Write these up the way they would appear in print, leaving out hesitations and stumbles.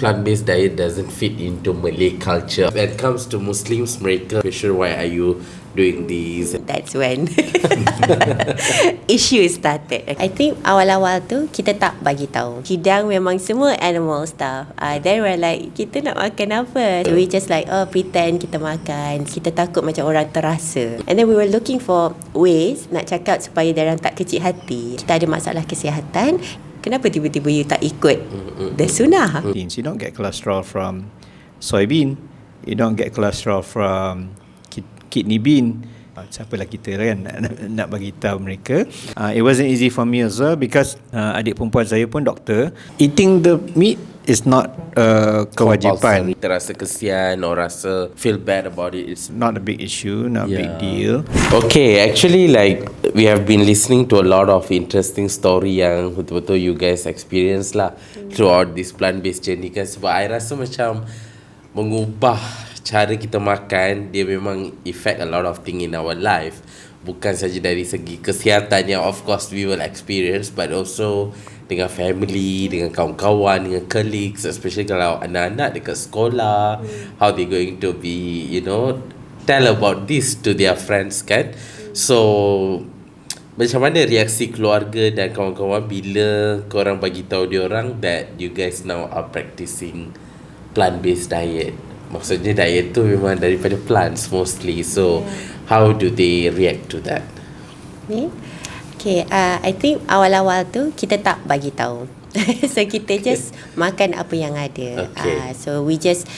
plant-based diet doesn't fit into Malay culture. When it comes to Muslims, mereka question why are you doing this? That's when issue started. I think awal-awal tu kita tak bagi tahu. Hidang memang semua animal stuff. Then we're like, kita nak makan apa? So we just like, pretend kita makan. Kita takut macam orang terasa. And then we were looking for ways nak cakap supaya diorang tak kecil hati. Kita ada masalah kesihatan. Kenapa tiba-tiba you tak ikut the sunnah? You don't get cholesterol from soybean. You don't get cholesterol from kidney bean. Siapalah kita kan nak bagi tahu mereka. It wasn't easy for me as well because adik perempuan saya pun doktor. Eating the meat is not kewajipan. Kita rasa kesian or rasa feel bad about it. It's not a big issue, not a big deal. Okay, actually like we have been listening to a lot of interesting story yang betul-betul you guys experience lah throughout this plant-based journey kan. Sebab I rasa macam mengubah cara kita makan, dia memang affect a lot of thing in our life. Bukan saja dari segi kesihatan yang of course we will experience, but also dengan family, dengan kawan-kawan, dengan colleagues, especially kalau anak-anak dekat sekolah, how they going to be, you know, tell about this to their friends kan. So macam mana reaksi keluarga dan kawan-kawan bila korang bagi tahu diorang that you guys now are practicing plant-based diet? Maksudnya diet tu memang daripada plants mostly. So how do they react to that? Okay, I think awal-awal tu kita tak bagi tahu. So kita just makan apa yang ada. So we just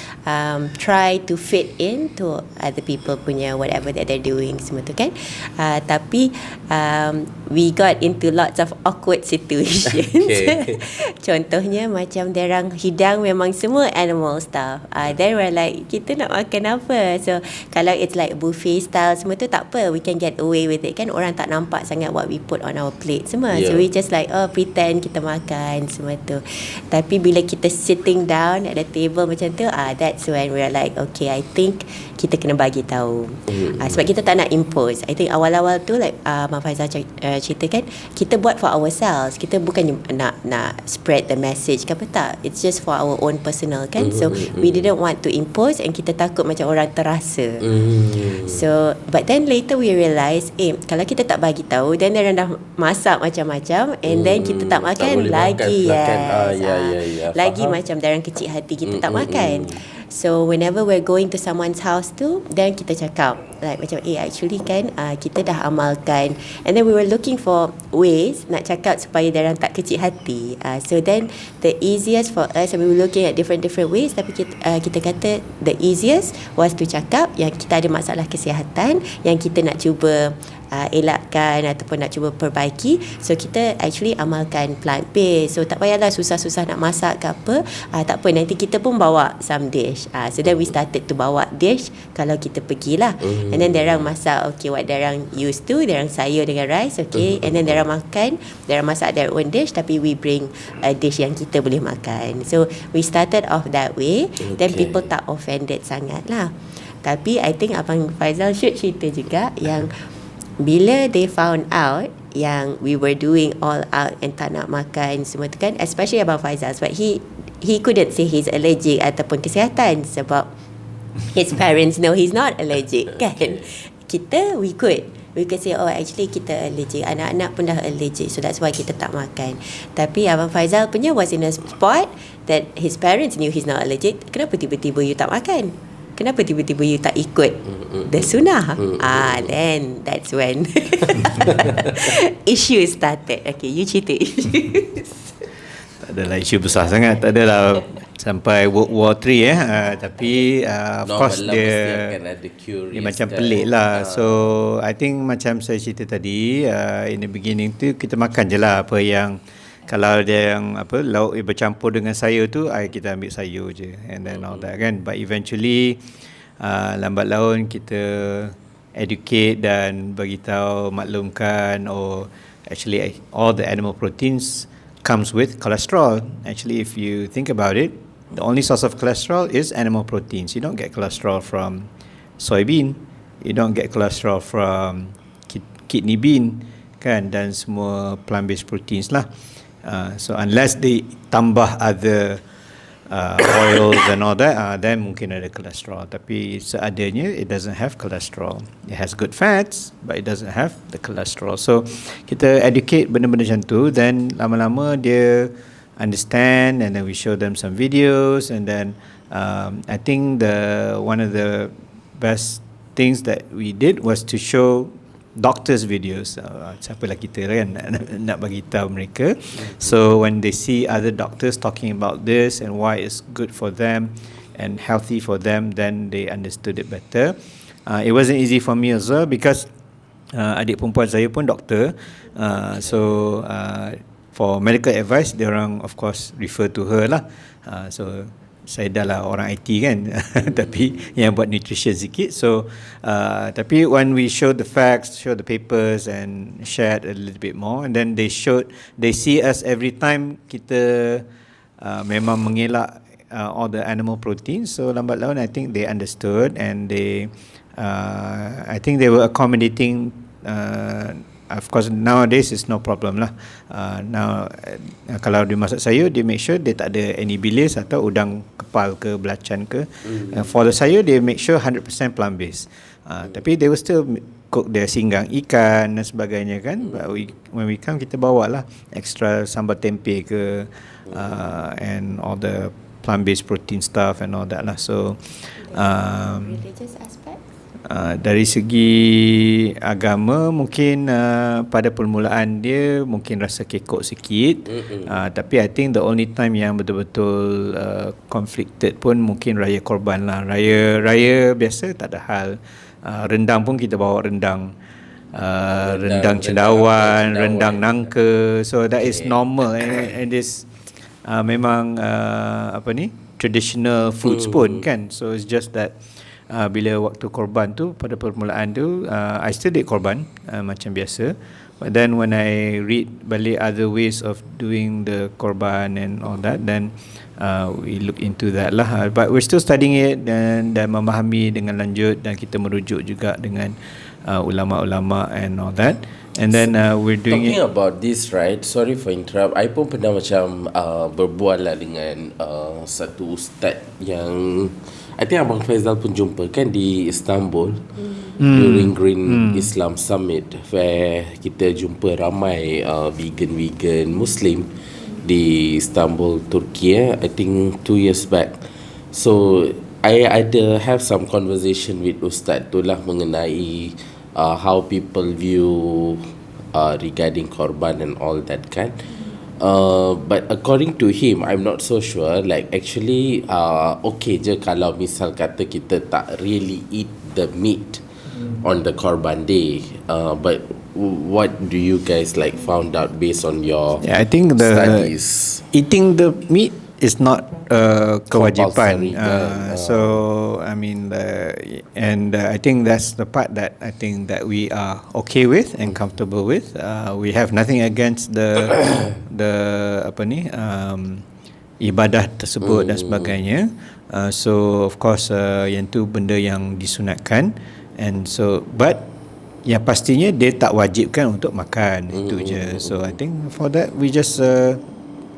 try to fit in to other people punya whatever that they're doing semua tu kan. Tapi we got into lots of awkward situations. Contohnya macam derang hidang memang semua animal stuff. Then we're like, kita nak makan apa? So kalau it's like buffet style semua tu tak apa, we can get away with it kan. Orang tak nampak sangat what we put on our plate semua. So we just like pretend kita makan semua tu. Tapi bila kita sitting down at the table macam tu, that's when we're like, okay, I think kita kena bagi tahu. Sebab kita tak nak impose. I think awal-awal tu like Mak Faisal cerita kan, kita buat for ourselves. Kita bukan nak spread the message ke apa, tak. It's just for our own personal kan. So we didn't want to impose and kita takut macam orang terasa. So but then later we realise, kalau kita tak bagi tahu, then dia dah masak macam-macam and then kita tak makan lagi. Lagi macam darah kecil hati kita tak makan. So whenever we're going to someone's house tu, then kita cakap like macam actually kan kita dah amalkan. And then we were looking for ways nak cakap supaya darah tak kecil hati. So then the easiest for us, we were looking at different ways, tapi kita kata the easiest was to cakap yang kita ada masalah kesihatan yang kita nak cuba elakkan ataupun nak cuba perbaiki. So kita actually amalkan plant based. So tak payahlah susah-susah nak masak ke apa. Tak apa, nanti kita pun bawa some dish. So then we started to bawa dish kalau kita pergilah. And then diorang masak what diorang used to, diorang sayur dengan rice, and then diorang makan, diorang masak their own dish, tapi we bring a dish yang kita boleh makan. So we started off that way. Then people tak offended sangat lah. Tapi I think Abang Faisal should cerita juga yang bila they found out yang we were doing all out and tak nak makan semua tu kan, especially Abang Faisal, sebab he couldn't say he's allergic ataupun kesihatan sebab his parents know he's not allergic kan. Kita we could say actually kita allergic, anak-anak pun dah allergic, so that's why kita tak makan. Tapi Abang Faisal punya was in a spot that his parents knew he's not allergic. Kenapa tiba-tiba you tak makan? Kenapa tiba-tiba you tak ikut the sunnah? Then that's when issue started. Okay, you cerita issues. Tak adalah isu besar sangat. Tak adalah sampai World War 3 tapi of course dia macam pelik lah. So I think macam saya cerita tadi, in the beginning tu kita makan je lah apa yang, kalau dia yang lauk bercampur dengan sayur tu, kita ambil sayur je and then all that kan. But eventually lambat laun kita educate dan bagi tahu, maklumkan, actually all the animal proteins comes with cholesterol. Actually if you think about it, the only source of cholesterol is animal proteins. You don't get cholesterol from soybean, you don't get cholesterol from kidney bean kan, dan semua plant based proteins lah. So unless they tambah other oils and all that, then mungkin ada kolesterol. Tapi seadanya, it doesn't have cholesterol. It has good fats, but it doesn't have the cholesterol. So kita educate benda-benda macam tu, then lama-lama dia understand, and then we show them some videos, and then I think one of the best things that we did was to show doctors videos. Siapalah kita kan nak bagi tahu mereka. So when they see other doctors talking about this and why it's good for them and healthy for them, then they understood it better. It wasn't easy for me as well, because adik perempuan saya pun doktor. So for medical advice, dia orang of course refer to her lah. So saya dah lah orang IT kan, tapi yang buat nutrition sikit. So tapi when we show the facts, show the papers and shared a little bit more, and then they see us every time kita memang mengelak all the animal protein. So lambat laun I think they understood, and I think they were accommodating. Of course nowadays is no problem lah. Now kalau dia masak sayur, dia make sure dia tak ada any bilis atau udang kepal ke belacan ke. For the sayur, they make sure 100% plant based. Tapi they will still cook their singgang ikan dan sebagainya kan. But when we come, kita bawa lah extra sambal tempe ke, and all the plant based protein stuff and all that lah. So religious aspect, dari segi agama mungkin pada permulaan dia mungkin rasa kekok sikit, tapi I think the only time yang betul-betul conflicted pun mungkin raya korban lah. Raya biasa tak ada hal. Rendang pun kita bawa rendang cendawan, rendang nangka. So that is normal, and this memang traditional foods pun kan. So it's just that bila waktu korban tu, pada permulaan tu, I still did korban macam biasa. But then when I read balik other ways of doing the korban and all that, then we look into that lah. But we're still studying it dan memahami dengan lanjut, dan kita merujuk juga dengan ulama-ulama and all that. And then we're doing talking about this, right? Sorry for interrupt. I pun pernah macam berbual lah dengan satu ustaz yang I think Abang Faisal pun jumpa kan di Istanbul during Green Islam Summit, where kita jumpa ramai vegan Muslim di Istanbul, Turki. I think 2 years back. So I ada have some conversation with Ustaz tu lah mengenai how people view regarding korban and all that kan. But according to him, I'm not so sure. Like actually, okay je kalau misal kata kita tak really eat the meat on the korban day. But what do you guys like found out based on your I think studies? Eating the meat is not kewajipan. So I mean, I think that's the part that I think that we are okay with and comfortable with. We have nothing against the ibadah tersebut dan sebagainya. So of course yang tu benda yang disunatkan, and so but yang pastinya dia tak wajibkan untuk makan, itu je. So I think for that we just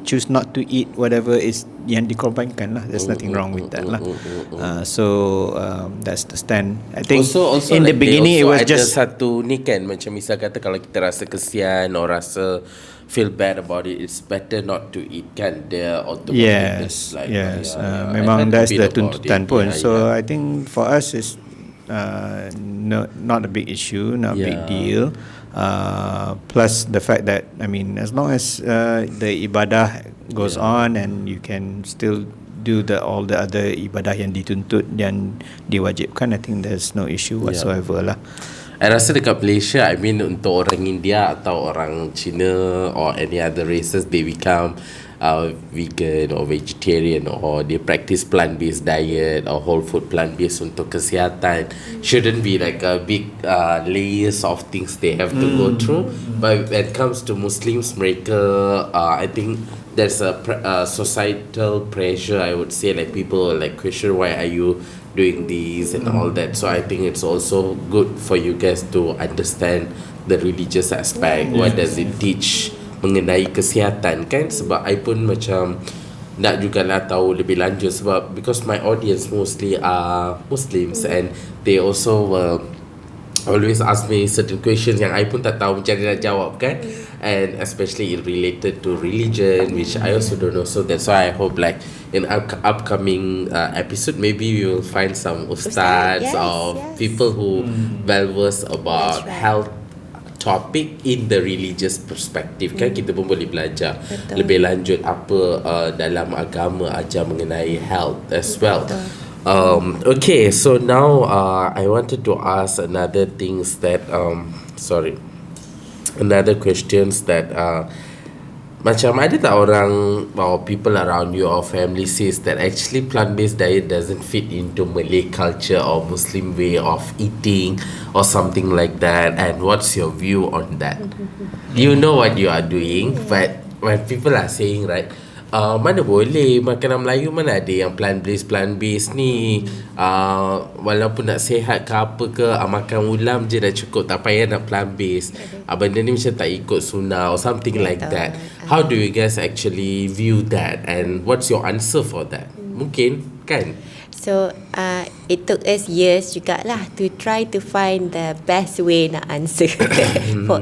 choose not to eat whatever is yang dikorbankan lah. There's nothing wrong with that lah. So that's the stand. I think also in the beginning it was just satu ni kan, macam misal kata kalau kita rasa kesian or rasa feel bad about it, it's better not to eat kan. Dia automatic. Yes. Memang that's the tuntutan pun. So I think for us is not a big issue, not a big deal. Plus the fact that I mean, as long as the ibadah goes on and you can still do all the other ibadah yang dituntut dan diwajibkan, I think there's no issue whatsoever lah. I rasa dekat Malaysia, I mean untuk orang India atau orang Cina or any other races, they become vegan or vegetarian or they practice plant-based diet or whole food plant-based untuk kesihatan, shouldn't be like a big layers of things they have to go through. But when it comes to Muslims, mereka I think there's a societal pressure, I would say, like people like question why are you doing these and all that. So I think it's also good for you guys to understand the religious aspect. What does it teach mengenai kesihatan kan? Sebab I pun macam nak jugalah tahu lebih lanjut, sebab because my audience mostly are Muslims and they also always ask me certain questions yang I pun tak tahu macam mana nak jawab kan, and especially related to religion which I also don't know. So that's why I hope like in upcoming episode maybe we will find some ustads or people who well versed about health topic in the religious perspective kan. Kita pun boleh belajar lebih lanjut apa dalam agama ajar mengenai health as well. Okay, so now I wanted to ask another things that another questions that macam ada tak orang or people around you or family says that actually plant-based diet doesn't fit into Malay culture or Muslim way of eating or something like that, and what's your view on that? You know what you are doing, but when people are saying right, mana boleh makanan Melayu, mana ada yang plant-based ni, walaupun nak sihat ke apa ke, makan ulam je dah cukup, tak payah nak plant-based, benda ni macam tak ikut sunnah or something like that. How do you guys actually view that, and what's your answer for that? Mungkin kan? So it took us years jugalah to try to find the best way nak answer for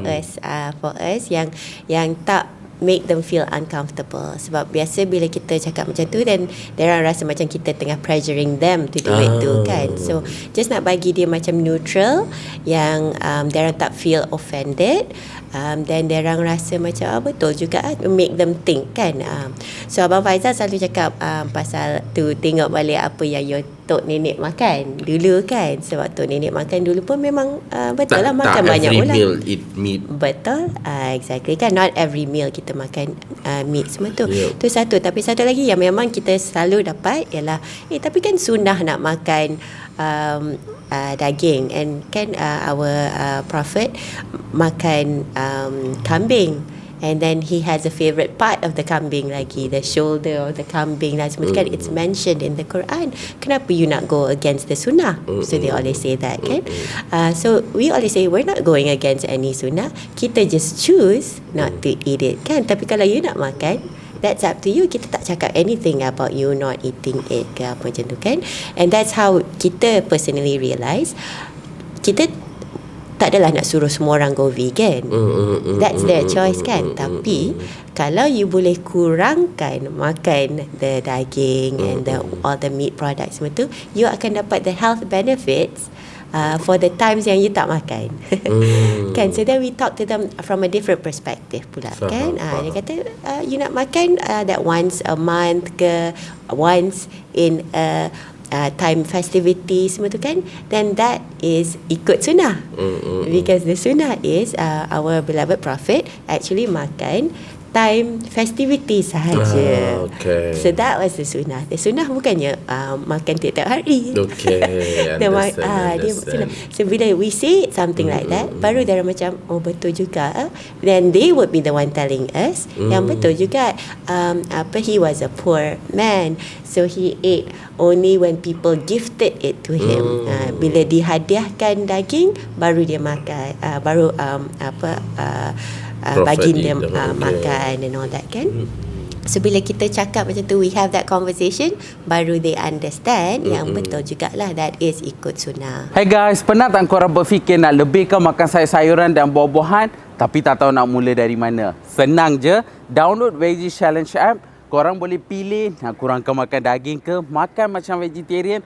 us yang tak make them feel uncomfortable. Sebab biasa bila kita cakap macam tu, then diorang rasa macam kita tengah pressuring them to do it tu kan. So just nak bagi dia macam neutral, yang diorang tak feel offended, then diorang rasa macam betul juga, make them think kan. So Abang Faisal selalu cakap pasal tu, tengok balik apa yang tok nenek makan dulu kan. Sebab tok nenek makan dulu pun memang betul lah makan banyak ulam. Not every meal eat meat. Betul, exactly kan. Not every meal kita makan meat semua tu. Tu satu. Tapi satu lagi yang memang kita selalu dapat ialah tapi kan sunnah nak makan daging, and kan our prophet makan kambing, and then he has a favourite part of the kambing lagi, the shoulder of the kambing lah semua kan. It's mentioned in the Quran. Kenapa you nak go against the sunnah? So they always say that kan. So we always say we're not going against any sunnah, kita just choose not to eat it kan. Tapi kalau you nak makan, that's up to you. Kita tak cakap anything about you not eating it ke apa macam tu kan. And that's how kita personally realise, kita tak adalah nak suruh semua orang go vegan. That's their choice kan. Tapi kalau you boleh kurangkan makan the daging and all the meat products semua tu, you akan dapat the health benefits for the times yang you tak makan. Kan. So then we talk to them from a different perspective pula kan. Dia kata you nak makan that once a month ke, once in a time festivity semua tu kan, then that is ikut sunnah. Because the sunnah is our beloved prophet actually makan time festivity sahaja. So that was the sunnah. The sunnah bukannya makan tiap-tiap hari. Dia so bila we say something like that, baru dia macam betul juga. Then they would be the one telling us yang betul juga. He was a poor man, so he ate only when people gifted it to him. Bila dihadiahkan daging, baru dia makan, baru bagi dia makan and all that kan. So bila kita cakap macam tu, we have that conversation, baru they understand yang betul jugalah that is ikut sunnah. Hey guys, pernah tak korang berfikir nak lebihkan makan sayur-sayuran dan buah-buahan tapi tak tahu nak mula dari mana? Senang je, download Veggie Challenge app. Korang boleh pilih nak kurangkan makan daging ke, makan macam vegetarian,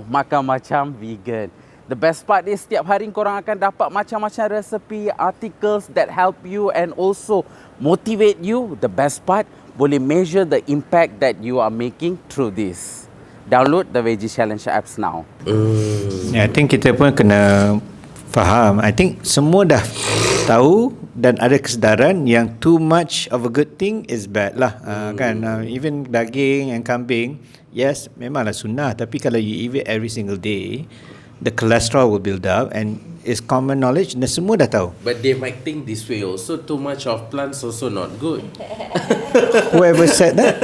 makan macam vegan. The best part is setiap hari korang akan dapat macam-macam resepi, articles that help you and also motivate you. The best part, boleh measure the impact that you are making through this. Download the Veggie Challenge apps now. I think kita pun kena faham. I think semua dah tahu dan ada kesedaran yang too much of a good thing is bad lah. Kan, even daging and kambing, yes, memanglah sunnah. Tapi kalau you eat it every single day, the cholesterol will build up, and it's common knowledge dan semua dah tahu. But they might think this way also, too much of plants also not good. Whoever said that?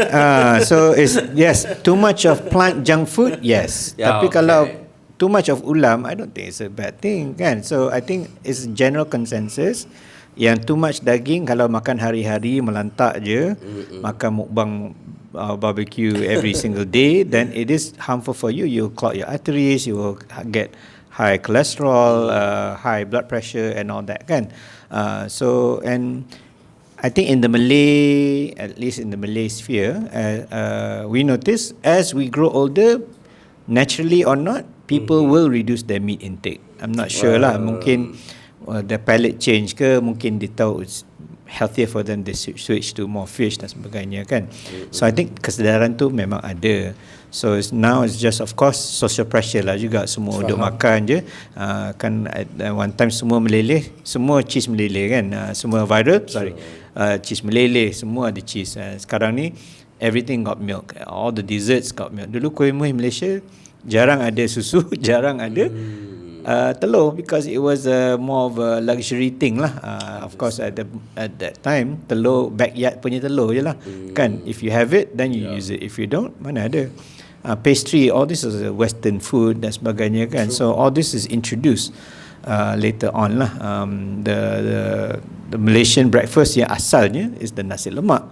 So it's, yes, too much of plant junk food, yes. Tapi kalau too much of ulam, I don't think it's a bad thing kan. So I think it's general consensus yang too much daging, kalau makan hari-hari melantak je, makan mukbang barbecue every single day, then it is harmful for you. You clog your arteries, you will get high cholesterol, high blood pressure and all that kan. So and I think in the Malay, at least in the Malay sphere, we notice as we grow older, naturally or not, people will reduce their meat intake. I'm not sure lah, mungkin the palate change ke, mungkin dia tahu it's healthier for them, they switch to more fish dan sebagainya kan. So I think kesedaran tu memang ada. So now it's just of course social pressure lah juga, semua duk makan je. Kan at one time semua meleleh, semua cheese meleleh kan, semua viral, cheese meleleh, semua ada cheese. Sekarang ni everything got milk, all the desserts got milk. Dulu kuih muih Malaysia jarang ada susu, jarang ada telur, because it was more of a luxury thing lah. Of course at that time telur backyard punya telur je lah kan. If you have it then you use it, if you don't mana ada. Pastry, all this is western food dan sebagainya kan. So all this is introduced later on lah. The Malaysian breakfast yang asalnya is the nasi lemak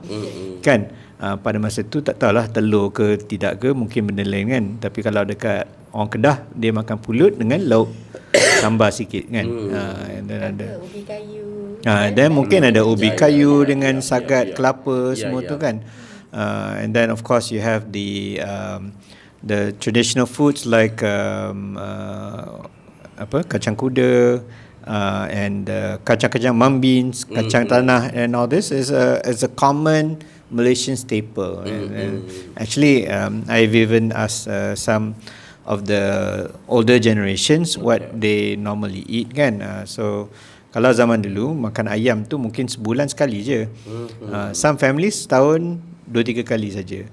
kan. Pada masa tu tak tahulah telur ke tidak ke, mungkin benda lain kan. Tapi kalau dekat orang Kedah, dia makan pulut dengan lauk sambal sikit kan. Dan ada ubi kayu. Dan mungkin ada ubi kayu dengan sagat kelapa semua tu kan. And then of course you have the traditional foods like kacang kuda, and kacang-kacang mambin, kacang tanah, and all this is a common Malaysian staple. And actually I've even asked some of the older generations what they normally eat kan. So kalau zaman dulu makan ayam tu mungkin sebulan sekali je. Some families setahun 2-3 kali saja.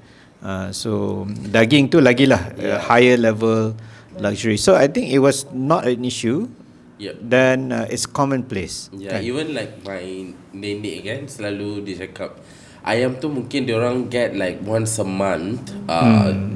So daging tu lagilah higher level luxury. So I think it was not an issue. Then it's commonplace. Kan? Even like my nenek kan selalu dia cakap ayam tu mungkin diorang get like once a month.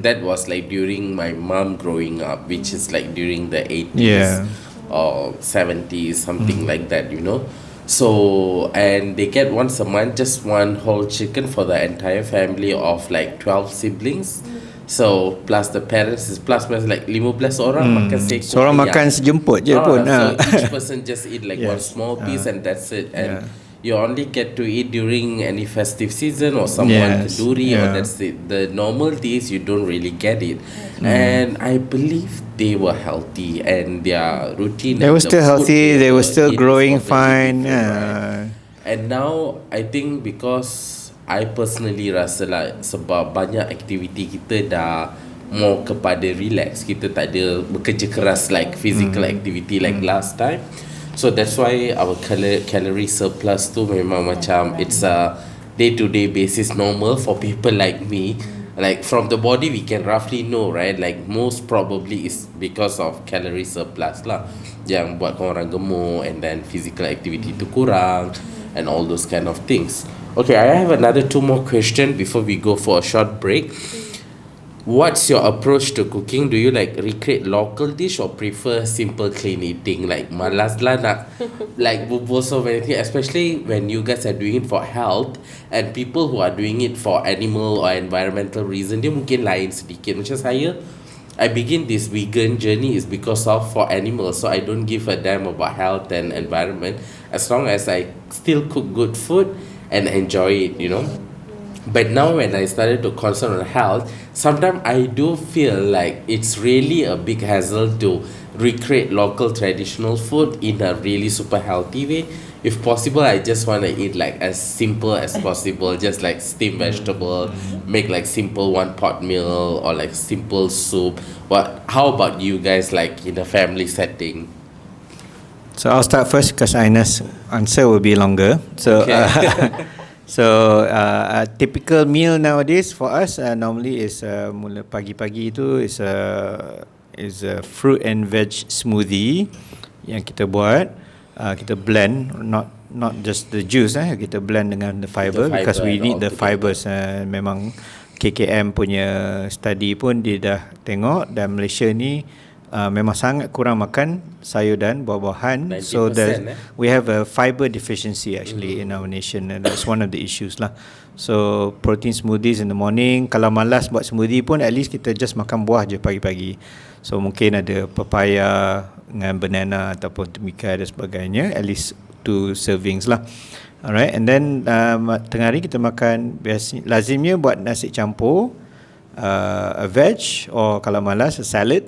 That was like during my mom growing up, which is like during the 80s or 70s, something like that, you know. So and they get once a month just one whole chicken for the entire family of like 12 siblings. So plus the parents is plus like 15 orang makan seekor. Seorang makan sejemput je pun. So each person just eat like one small piece and that's it. And you only get to eat during any festive season or someone kenduri or that's it. The normal days you don't really get it. And I believe they were healthy and their routine. They were still healthy. They were still growing fine. And now I think because I personally rasa lah sebab banyak aktiviti kita dah more kepada relax, kita tak ada bekerja keras like physical activity like last time. So that's why our calorie surplus tu memang macam it's a day-to-day basis normal for people like me. Like from the body we can roughly know, right? Like most probably is because of calorie surplus lah yang buat orang gemuk, and then physical activity tu kurang and all those kind of things. Okay, I have another 2 more questions before we go for a short break. What's your approach to cooking? Do you like recreate local dish or prefer simple clean eating? Like malas lah nak like bubur so many things, especially when you guys are doing it for health, and people who are doing it for animal or environmental reason, dia mungkin lain sedikit. Macam saya, I begin this vegan journey is because of for animals, so I don't give a damn about health and environment as long as I still cook good food and enjoy it, you know. But now when I started to concentrate on health, sometimes I do feel like it's really a big hassle to recreate local traditional food in a really super healthy way. If possible, I just want to eat like as simple as possible, just like steamed vegetable, make like simple one pot meal or like simple soup. How about you guys, like in a family setting? So I'll start first because Aina's answer will be longer. So so a typical meal nowadays for us normally is mula pagi-pagi itu is a fruit and veg smoothie yang kita buat. Kita blend, not just the juice, kita blend dengan the fiber because we need the fibers. Memang KKM punya study pun dia dah tengok, dan Malaysia ni memang sangat kurang makan sayur dan buah-buahan. So that we have a fiber deficiency actually in our nation, and that's one of the issues lah. So protein smoothies in the morning. Kalau malas buat smoothie pun, at least kita just makan buah je pagi-pagi. So mungkin ada papaya dengan banana ataupun temika dan sebagainya, at least 2 servings lah. Alright, and then tengah hari kita makan lazimnya buat nasi campur, a veg, or kalau malas a salad.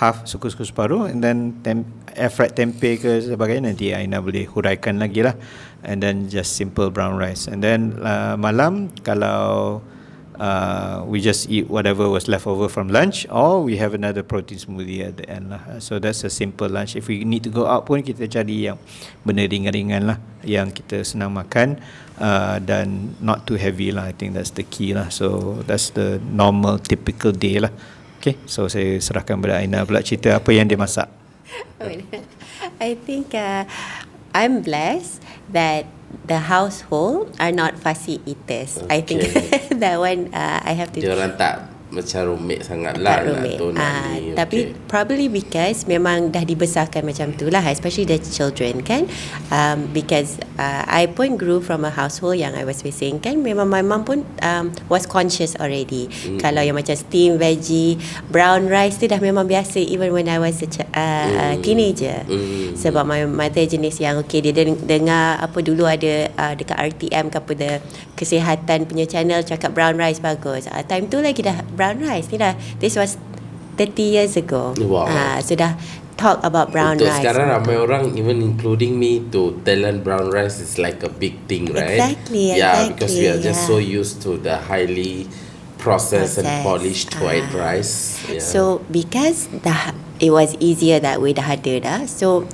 Half suku-suku separuh, and then air fried tempe ke sebagainya, nanti Aina boleh huraikan lagi lah. And then just simple brown rice, and then malam kalau we just eat whatever was left over from lunch, or we have another protein smoothie at the end lah. So that's a simple lunch. If we need to go out pun, kita cari yang benda ringan-ringan lah, yang kita senang makan, dan not too heavy lah. I think that's the key lah. So that's the normal typical day lah. Okay, so saya serahkan kepada Aina pula cerita apa yang dia masak. I think I'm blessed that the household are not fussy eaters. Okay. I think that one I have to. Diorang tak macam rumit sangat lah. Tapi probably because memang dah dibesarkan macam tu lah, especially the children kan. Because I pun grew from a household yang I was facing kan, memang my mum pun was conscious already. Kalau yang macam steam veggie, brown rice tu dah memang biasa even when I was a teenager. Sebab my mother jenis yang okay, dia dengar apa dulu ada dekat RTM ke apa, the kesihatan punya channel cakap brown rice bagus. Time tu lagi dah brown rice ni dah, this was 30 years ago. Wow. So dah talk about brown Untuk rice. sekarang ramai orang, even including me, to Thailand brown rice is like a big thing, right? Exactly. Yeah, because we are just so used to the highly processed and polished white rice. Yeah. So because it was easier that way, dah ada dah. So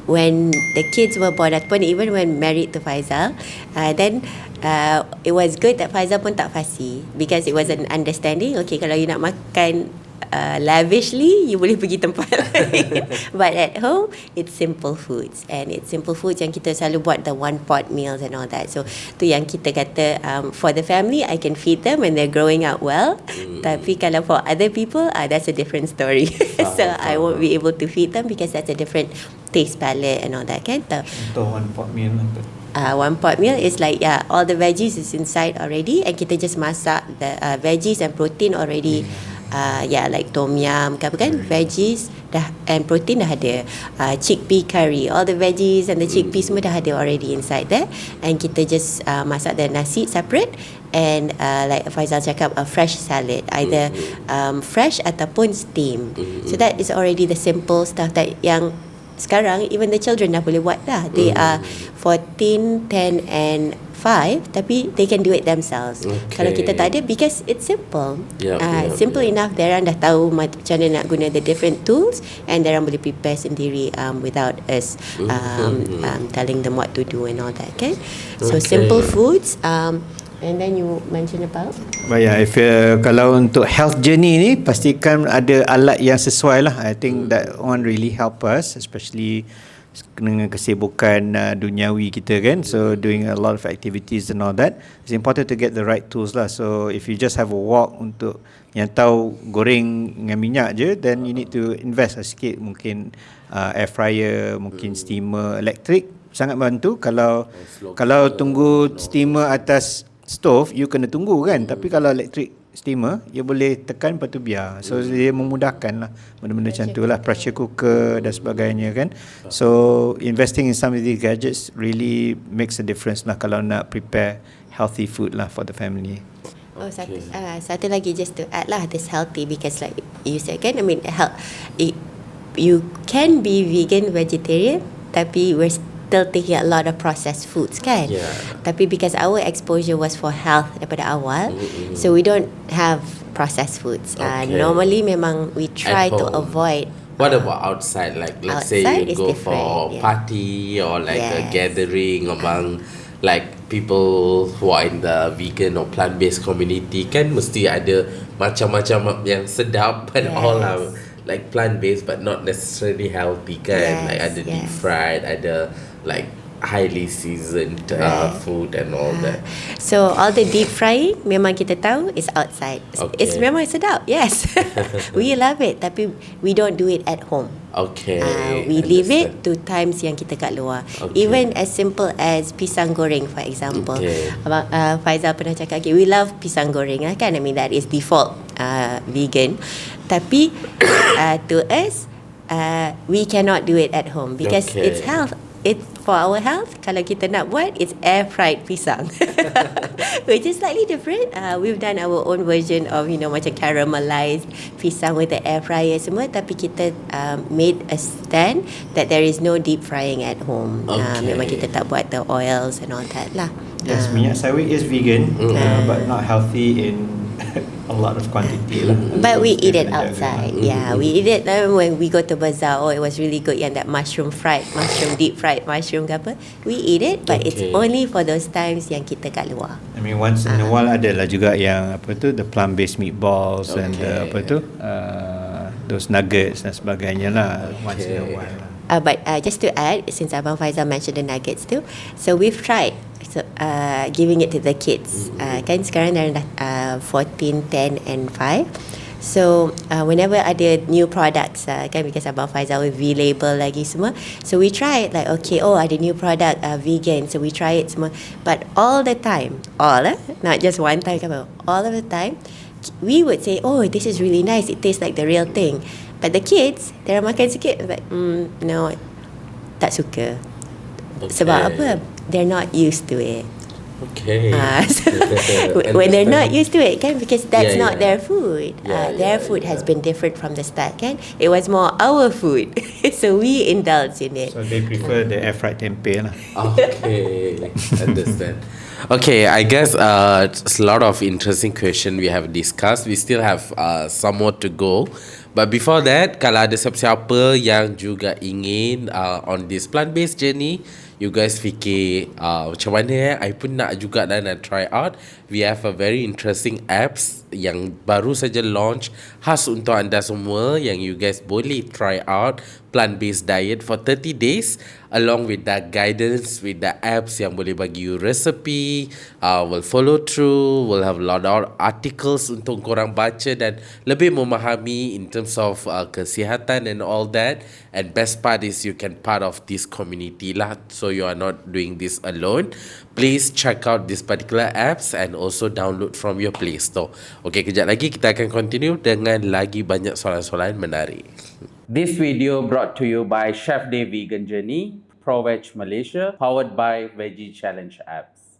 when the kids were born, ataupun even when married to Faisal, then it was good that Faisal pun tak fussy, because it was an understanding. Okay, kalau you nak makan lavishly, you boleh pergi tempat lain. But at home, it's simple foods, and it's simple foods yang kita selalu buat, the one pot meals and all that. So tu yang kita kata, for the family, I can feed them when they're growing up well. Tapi kalau for other people, that's a different story. So I won't be able to feed them because that's a different taste palette and all that kan. Untuk one pot meal one pot meal is like, all the veggies is inside already, and kita just masak the veggies and protein already. Like tom yum ke apa kan, veggies dah and protein dah ada. Chickpea curry, all the veggies and the chickpeas semua dah ada already inside there, and kita just masak the nasi separate, and like Faisal cakap, a fresh salad, either fresh ataupun steam. So that is already the simple stuff that yang sekarang even the children dah boleh buat dah. They are 14, 10 and 5, tapi they can do it themselves. Kalau kita tak ada, because it's simple. Simple enough, diorang dah tahu macam mana nak guna the different tools, and diorang boleh prepare sendiri without us telling them what to do and all that kan. So simple foods. And then you mention about if kalau untuk health journey ni, pastikan ada alat yang sesuai lah. I think that one really help us, especially dengan kesibukan duniawi kita kan. So doing a lot of activities and all that, it's important to get the right tools lah. So if you just have a wok untuk yang tahu goreng dengan minyak je, then you need to invest sikit, mungkin air fryer, mungkin steamer elektrik, sangat bantu. Kalau tunggu steamer atas stove, you kena tunggu kan. Tapi kalau electric steamer, you boleh tekan lepas tu biar. So dia memudahkan lah benda-benda macam tu lah, pressure cooker dan sebagainya kan. So investing in some of these gadgets really makes a difference lah kalau nak prepare healthy food lah for the family. Satu lagi just to add lah, this healthy, because like you said kan, I mean you can be vegan, vegetarian, tapi we're still taking a lot of processed foods kan. Tapi because our exposure was for health daripada awal, so we don't have processed foods. Normally memang we try to avoid. What about outside? Like let's say you go for a party or like a gathering among like people who are in the vegan or plant-based community kan, mesti ada macam-macam yang sedap and all are like plant-based but not necessarily healthy kan. Like ada deep fried, ada like highly seasoned food and all that. So all the deep frying memang kita tahu is outside. It's memang sedap. Yes. We love it, tapi we don't do it at home. Okay. We leave it to times yang kita kat luar. Even as simple as pisang goreng, for example. Abang Faizal pernah cakap, okay, we love pisang goreng lah kan. I mean that is default vegan. Tapi to us, we cannot do it at home because it's health. It's for our health. Kalau kita nak buat, it's air fried pisang, which is slightly different. We've done our own version of macam caramelized pisang with the air fryer semua. Tapi kita made a stand that there is no deep frying at home. Memang kita tak buat the oils and all that lah. Yes, minyak sawit is vegan, but not healthy in a lot of quantity lah. But we eat it outside. Yeah, we eat it when we go to bazaar. Oh, it was really good. Yang that mushroom deep fried mushroom ke apa. We eat it, but it's only for those times yang kita kat luar. I mean once in a while ada lah juga yang the plant based meatballs and those nuggets dan sebagainya lah once in a while. But just to add, since Abang Faizal mentioned the nuggets too, so we've tried giving it to the kids. Kan sekarang dah 14, 10 and 5. So whenever ada new products kan, because Abang Faizal will V-label lagi semua, so we try it like, okay, ada new product vegan, so we try it semua. But all the time, not just one time, all of the time, we would say, oh, this is really nice, it tastes like the real thing. But the kids, dia makan sikit, like, no, tak suka. Sebab apa? They're not used to it. So when they're not used to it, kan, because that's not their food. Their food has been different from the start, kan. It was more our food, so we indulge in it. So they prefer the air fried tempeh lah. Understand. Okay, I guess it's a lot of interesting question we have discussed. We still have some more to go. But before that, kalau ada siapa-siapa yang juga ingin on this plant-based journey, you guys fikir macam mana I pun nak juga nak try out. We have a very interesting apps yang baru saja launch khas untuk anda semua, yang you guys boleh try out plant-based diet for 30 days along with that guidance with the apps yang boleh bagi you recipe, will follow through, will have a lot of articles untuk korang baca dan lebih memahami in terms of kesihatan and all that. And best part is you can part of this community lah, so you are not doing this alone. Please check out this particular apps and also download from your Play Store. Okay, kejap lagi kita akan continue dengan lagi banyak soalan-soalan menarik. This video brought to you by Chef Day Vegan Journey, Pro Veg Malaysia, powered by Veggie Challenge apps.